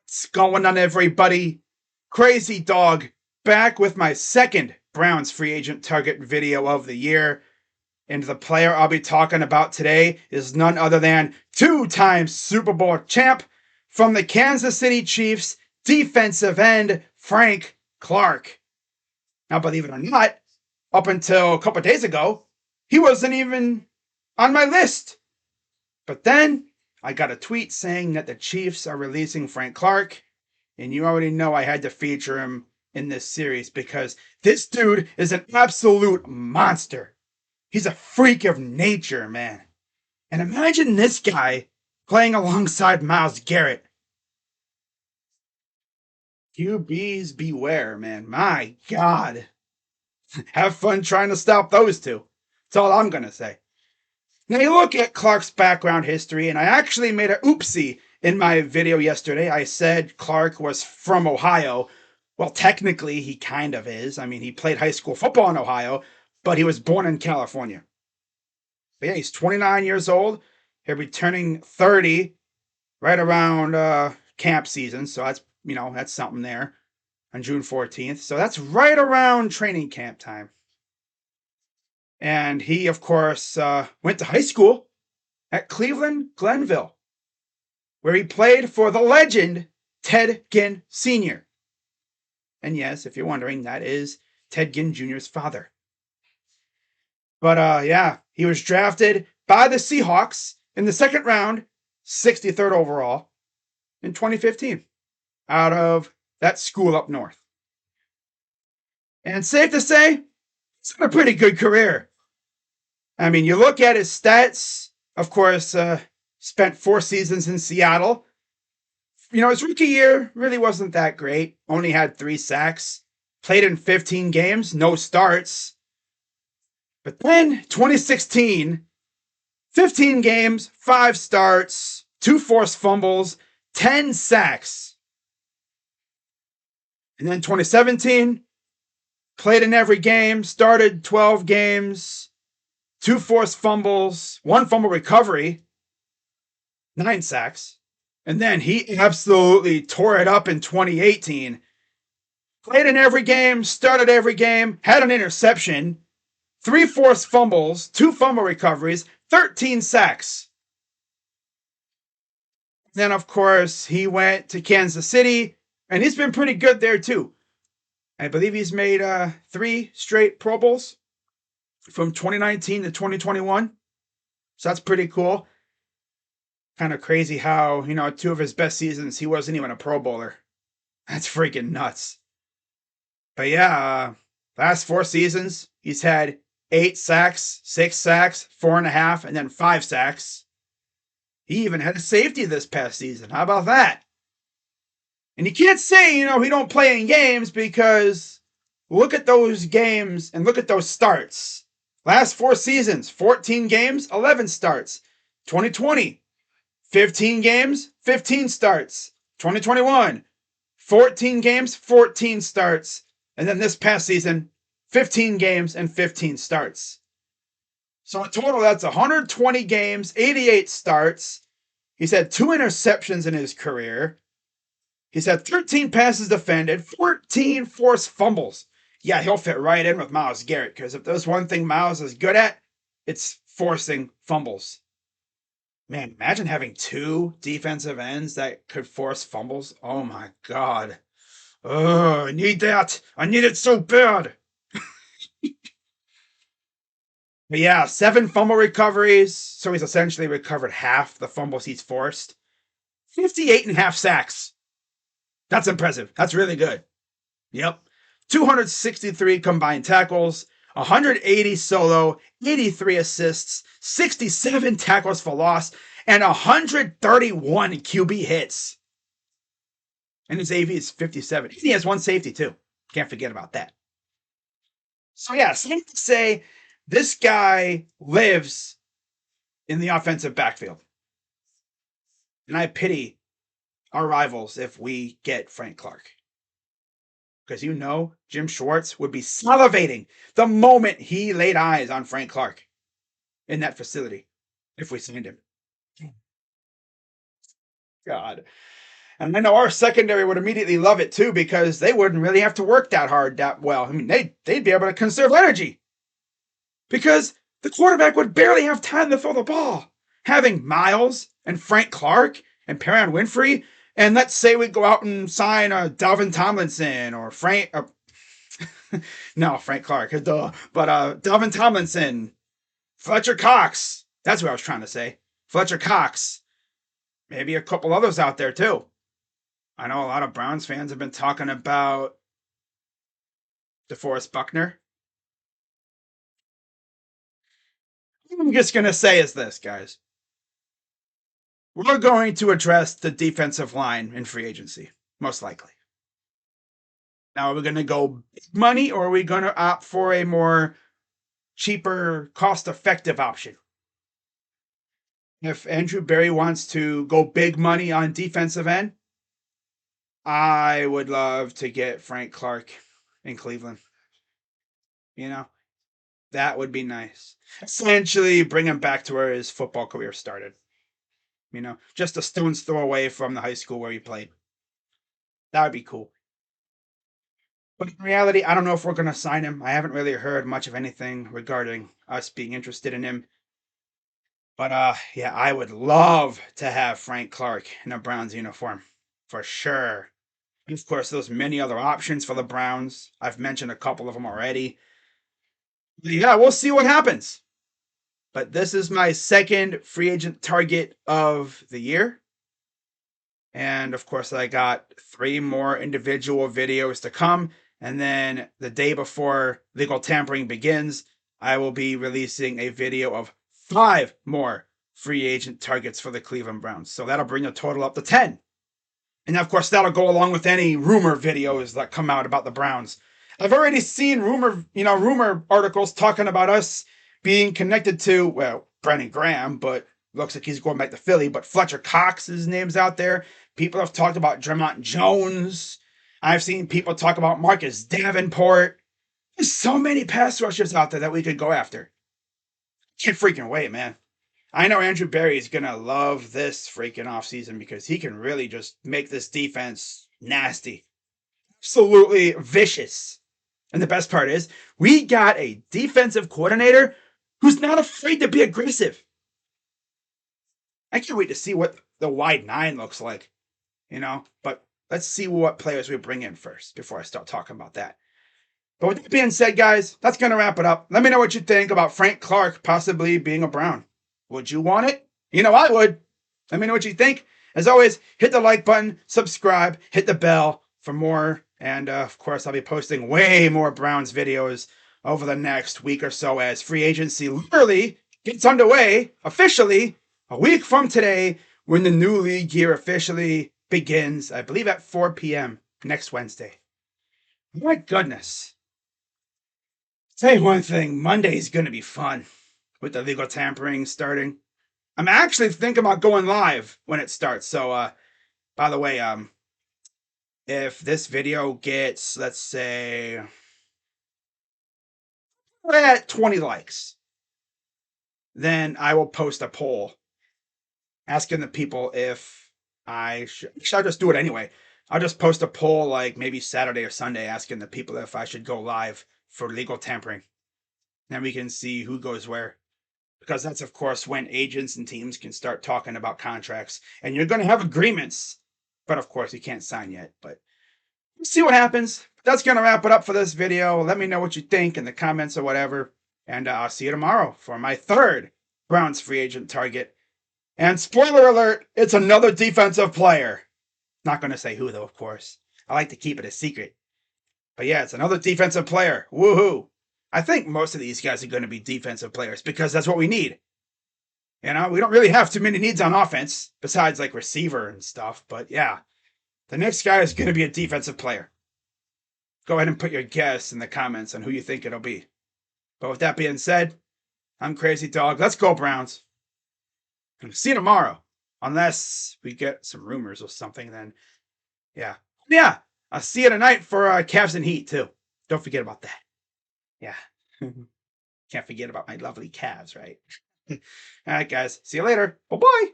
What's going on, everybody? Crazy Dog back with my second Browns free agent target video of the year. And the player I'll be talking about today is none other than two-time Super Bowl champ from the Kansas City Chiefs, defensive end Frank Clark. Now, believe it or not, up until a couple days ago, he wasn't even on my list. But then I got a tweet saying that the Chiefs are releasing Frank Clark, and you already know I had to feature him in this series because this dude is an absolute monster. He's a freak of nature, man. And imagine this guy playing alongside Myles Garrett. QBs beware, man. My God. Have fun trying to stop those two. That's all I'm going to say. Now you look at Clark's background history, and I actually made an oopsie in my video yesterday. I said Clark was from Ohio. Well, technically, he kind of is. I mean, he played high school football in Ohio, but he was born in California. But yeah, he's 29 years old. He'll be turning 30 right around camp season. So that's something there on June 14th. So that's right around training camp time. And he, of course, went to high school at Cleveland Glenville, where he played for the legend Ted Ginn Sr. And yes, if you're wondering, that is Ted Ginn Jr.'s father. But yeah, he was drafted by the Seahawks in the second round, 63rd overall, in 2015, out of that school up north. And safe to say, he's had a pretty good career. I mean, you look at his stats, of course, spent 4 seasons in Seattle. You know, his rookie year really wasn't that great. Only had 3 sacks. Played in 15 games, no starts. But then 2016, 15 games, 5 starts, 2 forced fumbles, 10 sacks. And then 2017, played in every game, started 12 games, 2 forced fumbles, 1 fumble recovery, 9 sacks. And then he absolutely tore it up in 2018. Played in every game, started every game, had an interception, 3 forced fumbles, 2 fumble recoveries, 13 sacks. Then, of course, he went to Kansas City, and he's been pretty good there too. I believe he's made 3 straight Pro Bowls from 2019 to 2021. So that's pretty cool. Kind of crazy how, 2 of his best seasons, he wasn't even a Pro Bowler. That's freaking nuts. But yeah, last 4 seasons, he's had 8 sacks, 6 sacks, 4.5, and then 5 sacks. He even had a safety this past season. How about that? And you can't say, he don't play in games because look at those games and look at those starts. Last 4 seasons, 14 games, 11 starts. 2020, 15 games, 15 starts. 2021, 14 games, 14 starts. And then this past season, 15 games and 15 starts. So in total, that's 120 games, 88 starts. He's had 2 interceptions in his career. He's had 13 passes defended, 14 forced fumbles. Yeah, he'll fit right in with Myles Garrett because if there's one thing Myles is good at, it's forcing fumbles. Man, imagine having 2 defensive ends that could force fumbles. Oh my God. Oh, I need that. I need it so bad. But yeah, 7 fumble recoveries. So he's essentially recovered half the fumbles he's forced. 58.5 sacks. That's impressive. That's really good. Yep. 263 combined tackles, 180 solo, 83 assists, 67 tackles for loss, and 131 QB hits. And his AV is 57. He has 1 safety too. Can't forget about that. So yeah, safe to say, this guy lives in the offensive backfield. And I pity our rivals if we get Frank Clark. Because Jim Schwartz would be salivating the moment he laid eyes on Frank Clark in that facility if we signed him. God. And I know our secondary would immediately love it too, because they wouldn't really have to work that hard that well. I mean, they'd be able to conserve energy because the quarterback would barely have time to throw the ball. Having Miles and Frank Clark and Perrin Winfrey, and let's say we go out and sign Dalvin Tomlinson or Frank. No, Frank Clark, duh. But Dalvin Tomlinson, Fletcher Cox. That's what I was trying to say. Fletcher Cox. Maybe a couple others out there too. I know a lot of Browns fans have been talking about DeForest Buckner. I'm just going to say is this, guys. We're going to address the defensive line in free agency, most likely. Now, are we going to go big money, or are we going to opt for a more cheaper, cost-effective option? If Andrew Berry wants to go big money on defensive end, I would love to get Frank Clark in Cleveland. You know, that would be nice. Essentially, bring him back to where his football career started. You know, just a stone's throw away from the high school where he played. That would be cool. But in reality, I don't know if we're going to sign him. I haven't really heard much of anything regarding us being interested in him. But yeah, I would love to have Frank Clark in a Browns uniform for sure. And of course, there's many other options for the Browns. I've mentioned a couple of them already. But yeah, we'll see what happens. But this is my second free agent target of the year. And of course, I got 3 more individual videos to come. And then the day before legal tampering begins, I will be releasing a video of 5 more free agent targets for the Cleveland Browns. So that'll bring the total up to 10. And of course, that'll go along with any rumor videos that come out about the Browns. I've already seen rumor articles talking about us being connected to, well, Brandon Graham, but looks like he's going back to Philly. But Fletcher Cox's name's out there. People have talked about Dre'Mont Jones. I've seen people talk about Marcus Davenport. There's so many pass rushers out there that we could go after. Can't freaking wait, man. I know Andrew Berry is going to love this freaking offseason because he can really just make this defense nasty. Absolutely vicious. And the best part is, we got a defensive coordinator who's not afraid to be aggressive. I can't wait to see what the wide 9 looks like, but let's see what players we bring in first before I start talking about that. But with that being said, guys, that's going to wrap it up. Let me know what you think about Frank Clark possibly being a Brown. Would you want it? I would. Let me know what you think. As always, hit the like button, subscribe, hit the bell for more. And of course, I'll be posting way more Browns videos over the next week or so as free agency literally gets underway officially a week from today when the new league year officially begins, I believe at 4 p.m. next Wednesday. My goodness. Tell you one thing, Monday's going to be fun with the legal tampering starting. I'm actually thinking about going live when it starts. So, by the way, if this video gets, let's say, at 20 likes, then I will post a poll asking the people if I should. I'll just do it anyway. I'll just post a poll like maybe Saturday or Sunday asking the people if I should go live for legal tampering. Then we can see who goes where. Because that's, of course, when agents and teams can start talking about contracts. And you're going to have agreements. But, of course, you can't sign yet. But we'll see what happens. That's going to wrap it up for this video. Let me know what you think in the comments or whatever. And I'll see you tomorrow for my 3rd Browns free agent target. And spoiler alert, it's another defensive player. Not going to say who, though, of course. I like to keep it a secret. But yeah, it's another defensive player. Woohoo. I think most of these guys are going to be defensive players because that's what we need. We don't really have too many needs on offense besides like receiver and stuff. But yeah, the next guy is going to be a defensive player. Go ahead and put your guess in the comments on who you think it'll be. But with that being said, I'm Crazy Dog. Let's go Browns. And see you tomorrow. Unless we get some rumors or something, then yeah. Yeah, I'll see you tonight for Cavs and Heat too. Don't forget about that. Yeah. Can't forget about my lovely Cavs, right? All right, guys. See you later. Bye-bye.